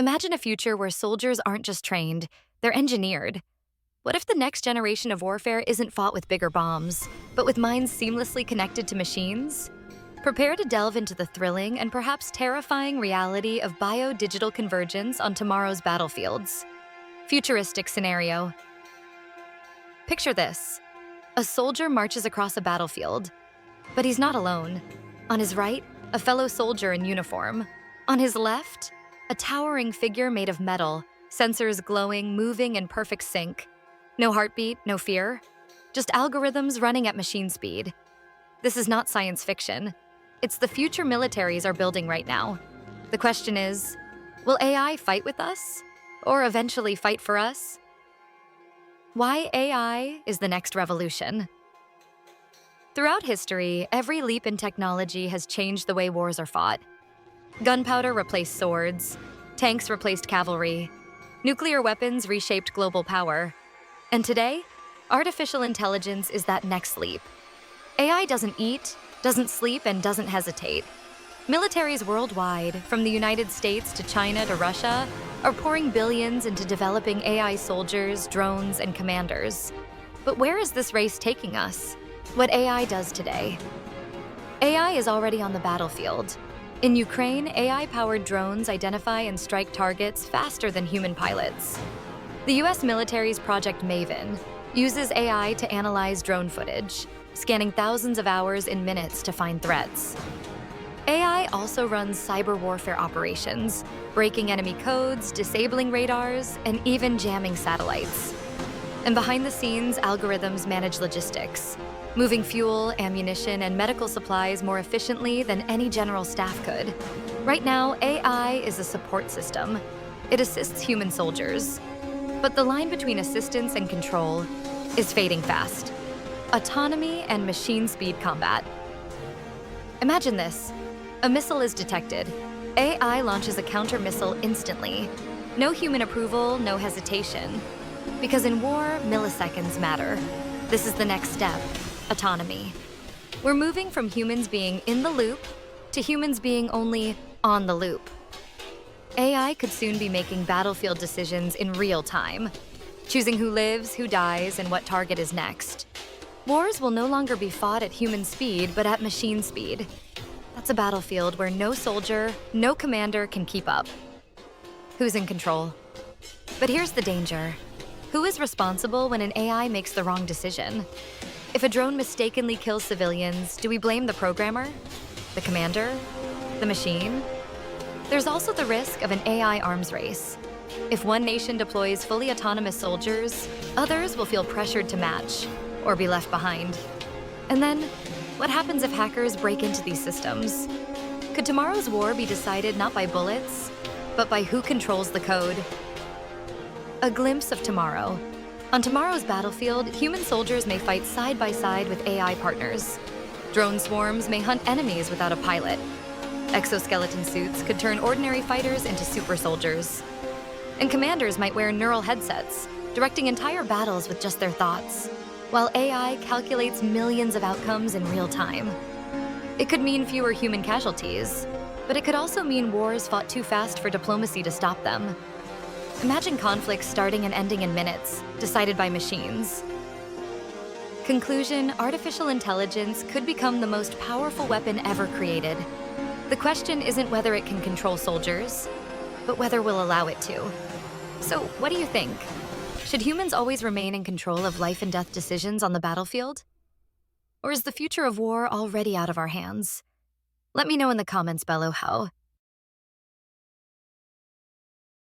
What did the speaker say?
Imagine a future where soldiers aren't just trained, they're engineered. What if the next generation of warfare isn't fought with bigger bombs, but with minds seamlessly connected to machines? Prepare to delve into the thrilling and perhaps terrifying reality of bio-digital convergence on tomorrow's battlefields. Futuristic scenario. Picture this. A soldier marches across a battlefield, but he's not alone. On his right, a fellow soldier in uniform. On his left, a towering figure made of metal, sensors glowing, moving in perfect sync. No heartbeat, no fear, just algorithms running at machine speed. This is not science fiction. It's the future militaries are building right now. The question is, will AI fight with us? Or eventually fight for us? Why AI is the next revolution. Throughout history, every leap in technology has changed the way wars are fought. Gunpowder replaced swords, tanks replaced cavalry, nuclear weapons reshaped global power. And today, artificial intelligence is that next leap. AI doesn't eat, doesn't sleep, and doesn't hesitate. Militaries worldwide, from the United States to China to Russia, are pouring billions into developing AI soldiers, drones, and commanders. But where is this race taking us? What AI does today? AI is already on the battlefield. In Ukraine, AI-powered drones identify and strike targets faster than human pilots. The US military's Project Maven uses AI to analyze drone footage, scanning thousands of hours in minutes to find threats. AI also runs cyber warfare operations, breaking enemy codes, disabling radars, and even jamming satellites. And behind the scenes, algorithms manage logistics, moving fuel, ammunition, and medical supplies more efficiently than any general staff could. Right now, AI is a support system. It assists human soldiers. But the line between assistance and control is fading fast. Autonomy and machine speed combat. Imagine this. A missile is detected. AI launches a counter-missile instantly. No human approval, no hesitation. Because in war, milliseconds matter. This is the next step. Autonomy. We're moving from humans being in the loop to humans being only on the loop. AI could soon be making battlefield decisions in real time, choosing who lives, who dies, and what target is next. Wars will no longer be fought at human speed, but at machine speed. That's a battlefield where no soldier, no commander can keep up. Who's in control? But here's the danger. Who is responsible when an AI makes the wrong decision? If a drone mistakenly kills civilians, do we blame the programmer? The commander? The machine? There's also the risk of an AI arms race. If one nation deploys fully autonomous soldiers, others will feel pressured to match or be left behind. And then, what happens if hackers break into these systems? Could tomorrow's war be decided not by bullets, but by who controls the code? A glimpse of tomorrow. On tomorrow's battlefield, human soldiers may fight side by side with AI partners. Drone swarms may hunt enemies without a pilot. Exoskeleton suits could turn ordinary fighters into super soldiers. And commanders might wear neural headsets, directing entire battles with just their thoughts, while AI calculates millions of outcomes in real time. It could mean fewer human casualties, but it could also mean wars fought too fast for diplomacy to stop them. Imagine conflicts starting and ending in minutes, decided by machines. Conclusion: artificial intelligence could become the most powerful weapon ever created. The question isn't whether it can control soldiers, but whether we'll allow it to. So, what do you think? Should humans always remain in control of life and death decisions on the battlefield? Or is the future of war already out of our hands? Let me know in the comments below how.